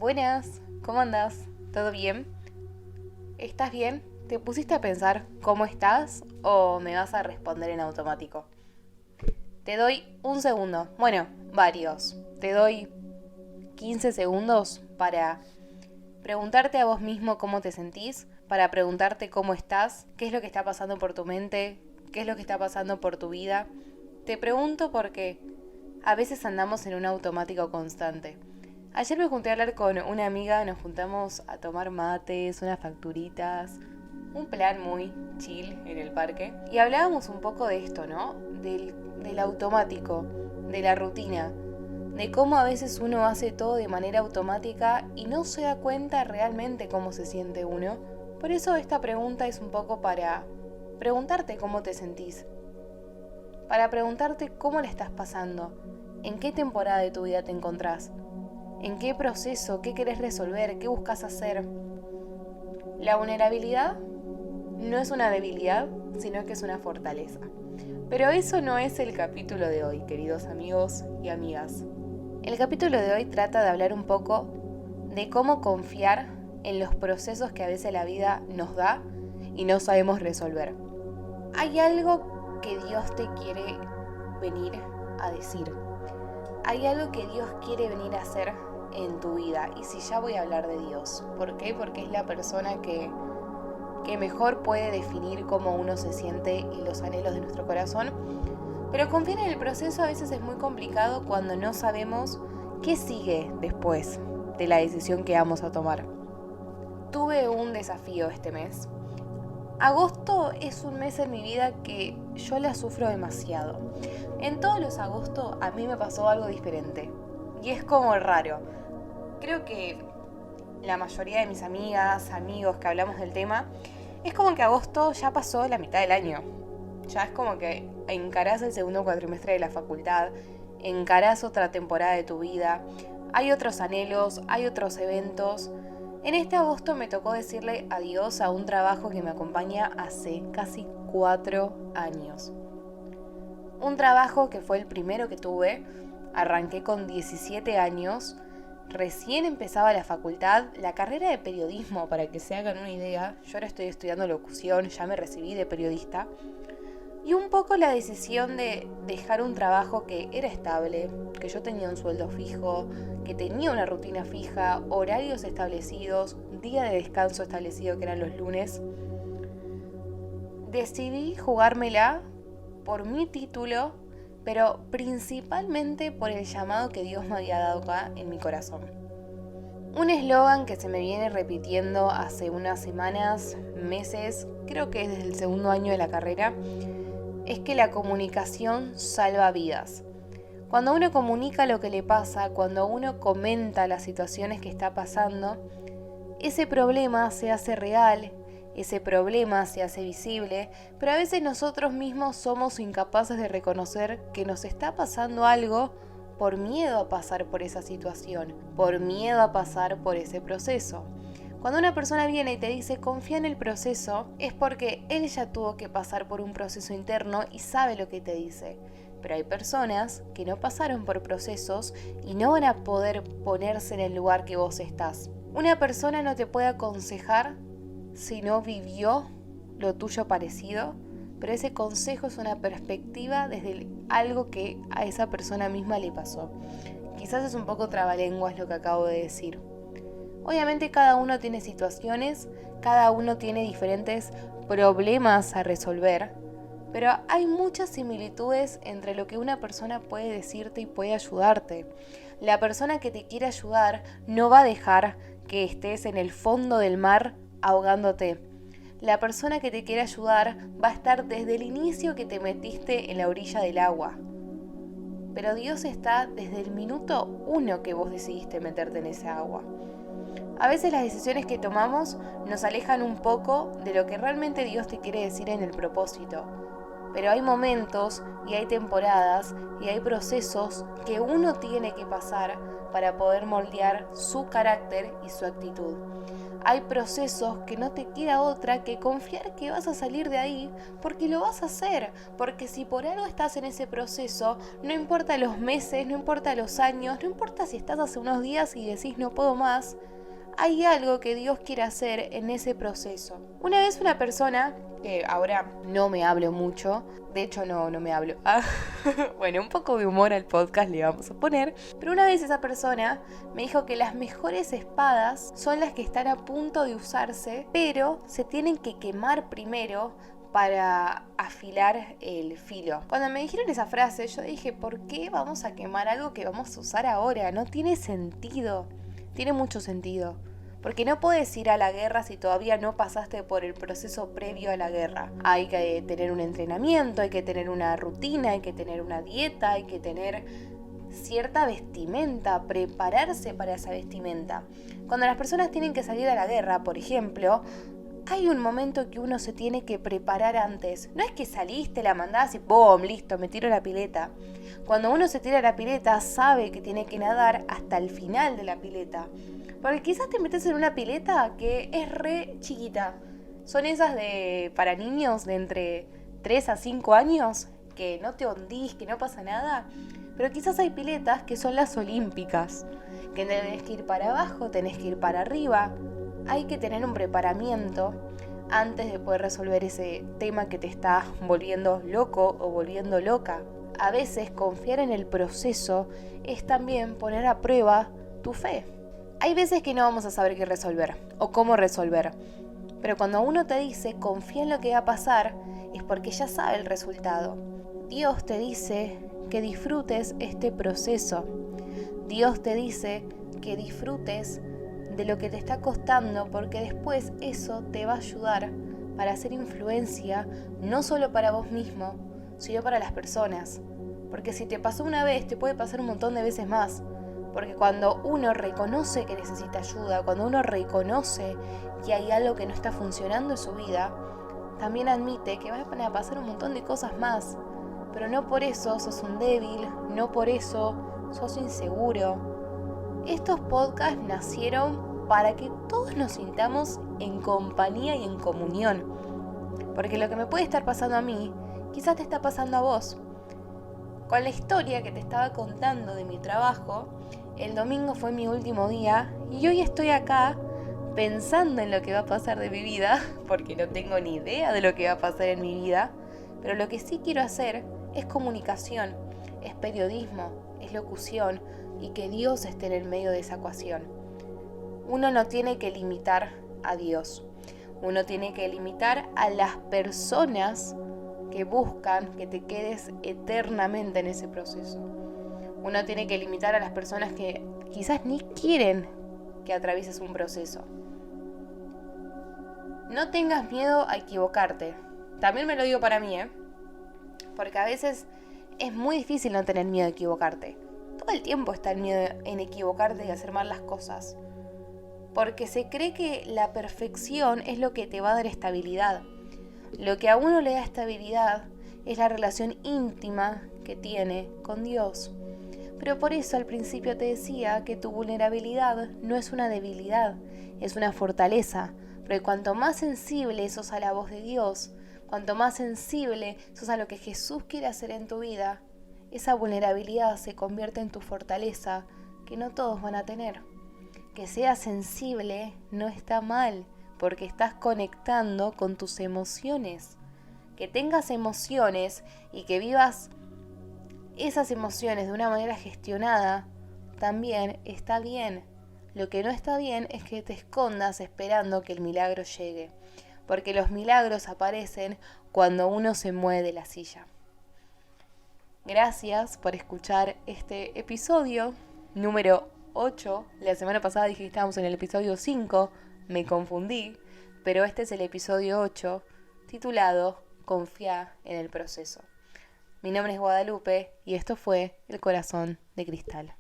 Buenas, ¿cómo andás? ¿Todo bien? ¿Estás bien? ¿Te pusiste a pensar cómo estás o me vas a responder en automático? Te doy un segundo, bueno, varios. Te doy 15 segundos para preguntarte a vos mismo cómo te sentís, para preguntarte cómo estás, qué es lo que está pasando por tu mente, qué es lo que está pasando por tu vida. Te pregunto porque a veces andamos en un automático constante. Ayer me junté a hablar con una amiga, nos juntamos a tomar mates, unas facturitas, un plan muy chill en el parque. Y hablábamos un poco de esto, ¿no? Del automático, de la rutina, de cómo a veces uno hace todo de manera automática y no se da cuenta realmente cómo se siente uno. Por eso esta pregunta es un poco para preguntarte cómo te sentís, para preguntarte cómo le estás pasando, en qué temporada de tu vida te encontrás, en qué proceso, qué querés resolver, qué buscas hacer. La vulnerabilidad no es una debilidad, sino que es una fortaleza. Pero eso no es el capítulo de hoy, queridos amigos y amigas. El capítulo de hoy trata de hablar un poco de cómo confiar en los procesos que a veces la vida nos da y no sabemos resolver. Hay algo que Dios te quiere venir a decir. Hay algo que Dios quiere venir a hacer en tu vida. Y si ya voy a hablar de Dios. ¿Por qué? Porque es la persona que mejor puede definir cómo uno se siente y los anhelos de nuestro corazón. Pero confiar en el proceso a veces es muy complicado cuando no sabemos qué sigue después de la decisión que vamos a tomar. Tuve un desafío este mes. Agosto es un mes en mi vida que yo la sufro demasiado. En todos los agostos a mí me pasó algo diferente. Y es como raro. Creo que la mayoría de mis amigas, amigos que hablamos del tema, es como que agosto ya pasó la mitad del año. Ya es como que encarás el segundo cuatrimestre de la facultad, encarás otra temporada de tu vida, hay otros anhelos, hay otros eventos. En este agosto me tocó decirle adiós a un trabajo que me acompaña hace casi 4 años. Un trabajo que fue el primero que tuve, arranqué con 17 años, recién empezaba la facultad, la carrera de periodismo, para que se hagan una idea. Yo ahora estoy estudiando locución, ya me recibí de periodista. Y un poco la decisión de dejar un trabajo que era estable, que yo tenía un sueldo fijo, que tenía una rutina fija, horarios establecidos, día de descanso establecido que eran los lunes. Decidí jugármela por mi título, pero principalmente por el llamado que Dios me había dado acá en mi corazón. Un eslogan que se me viene repitiendo hace unas semanas, meses, creo que es desde el segundo año de la carrera, es que la comunicación salva vidas. Cuando uno comunica lo que le pasa, cuando uno comenta las situaciones que está pasando, ese problema se hace real, ese problema se hace visible, pero a veces nosotros mismos somos incapaces de reconocer que nos está pasando algo por miedo a pasar por esa situación, por miedo a pasar por ese proceso. Cuando una persona viene y te dice confía en el proceso, es porque él ya tuvo que pasar por un proceso interno y sabe lo que te dice. Pero hay personas que no pasaron por procesos y no van a poder ponerse en el lugar que vos estás. Una persona no te puede aconsejar si no vivió lo tuyo parecido, pero ese consejo es una perspectiva desde algo que a esa persona misma le pasó. Quizás es un poco trabalenguas lo que acabo de decir. Obviamente cada uno tiene situaciones, cada uno tiene diferentes problemas a resolver, pero hay muchas similitudes entre lo que una persona puede decirte y puede ayudarte. La persona que te quiere ayudar no va a dejar que estés en el fondo del mar ahogándote. La persona que te quiere ayudar va a estar desde el inicio que te metiste en la orilla del agua. Pero Dios está desde el minuto 1 que vos decidiste meterte en esa agua. A veces las decisiones que tomamos nos alejan un poco de lo que realmente Dios te quiere decir en el propósito. Pero hay momentos y hay temporadas y hay procesos que uno tiene que pasar para poder moldear su carácter y su actitud. Hay procesos que no te queda otra que confiar que vas a salir de ahí porque lo vas a hacer. Porque si por algo estás en ese proceso, no importa los meses, no importa los años, no importa si estás hace unos días y decís no puedo más, hay algo que Dios quiere hacer en ese proceso. Una vez una persona, que ahora no me hablo mucho, de hecho no me hablo, bueno, un poco de humor al podcast le vamos a poner, pero una vez esa persona me dijo que las mejores espadas son las que están a punto de usarse, pero se tienen que quemar primero para afilar el filo. Cuando me dijeron esa frase, yo dije, ¿por qué vamos a quemar algo que vamos a usar ahora? No tiene sentido. Tiene mucho sentido. Porque no puedes ir a la guerra si todavía no pasaste por el proceso previo a la guerra. Hay que tener un entrenamiento, hay que tener una rutina, hay que tener una dieta, hay que tener cierta vestimenta, prepararse para esa vestimenta. Cuando las personas tienen que salir a la guerra, por ejemplo, hay un momento que uno se tiene que preparar antes. No es que saliste, la mandás y ¡pum! Listo, me tiro a la pileta. Cuando uno se tira a la pileta, sabe que tiene que nadar hasta el final de la pileta. Porque quizás te metes en una pileta que es re chiquita. Son esas para niños de entre 3 a 5 años, que no te hundís, que no pasa nada. Pero quizás hay piletas que son las olímpicas, que tenés que ir para abajo, tenés que ir para arriba. Hay que tener un preparamiento antes de poder resolver ese tema que te está volviendo loco o volviendo loca. A veces confiar en el proceso es también poner a prueba tu fe. Hay veces que no vamos a saber qué resolver o cómo resolver, pero cuando uno te dice confía en lo que va a pasar es porque ya sabe el resultado. Dios te dice que disfrutes este proceso. Dios te dice que disfrutes de lo que te está costando, porque después eso te va a ayudar para hacer influencia no solo para vos mismo, sino para las personas. Porque si te pasó una vez, te puede pasar un montón de veces más. Porque cuando uno reconoce que necesita ayuda, cuando uno reconoce que hay algo que no está funcionando en su vida, también admite que van a pasar un montón de cosas más. Pero no por eso sos un débil, no por eso sos inseguro. Estos podcasts nacieron para que todos nos sintamos en compañía y en comunión. Porque lo que me puede estar pasando a mí, quizás te está pasando a vos. Con la historia que te estaba contando de mi trabajo, el domingo fue mi último día y hoy estoy acá pensando en lo que va a pasar de mi vida, porque no tengo ni idea de lo que va a pasar en mi vida, pero lo que sí quiero hacer es comunicación, es periodismo, es locución y que Dios esté en el medio de esa ecuación. Uno no tiene que limitar a Dios, uno tiene que limitar a las personas que buscan que te quedes eternamente en ese proceso. Uno tiene que limitar a las personas que quizás ni quieren que atravieses un proceso. No tengas miedo a equivocarte. También me lo digo para mí, porque a veces es muy difícil no tener miedo a equivocarte. Todo el tiempo está el miedo en equivocarte y hacer mal las cosas. Porque se cree que la perfección es lo que te va a dar estabilidad. Lo que a uno le da estabilidad es la relación íntima que tiene con Dios. Pero por eso al principio te decía que tu vulnerabilidad no es una debilidad, es una fortaleza. Porque cuanto más sensible sos a la voz de Dios, cuanto más sensible sos a lo que Jesús quiere hacer en tu vida, esa vulnerabilidad se convierte en tu fortaleza que no todos van a tener. Que seas sensible no está mal, porque estás conectando con tus emociones. Que tengas emociones y que vivas esas emociones de una manera gestionada, también está bien. Lo que no está bien es que te escondas esperando que el milagro llegue, porque los milagros aparecen cuando uno se mueve de la silla. Gracias por escuchar este episodio número 8. La semana pasada dije que estábamos en el episodio 5, me confundí, pero este es el episodio 8, titulado Confía en el proceso. Mi nombre es Guadalupe y esto fue El Corazón de Cristal.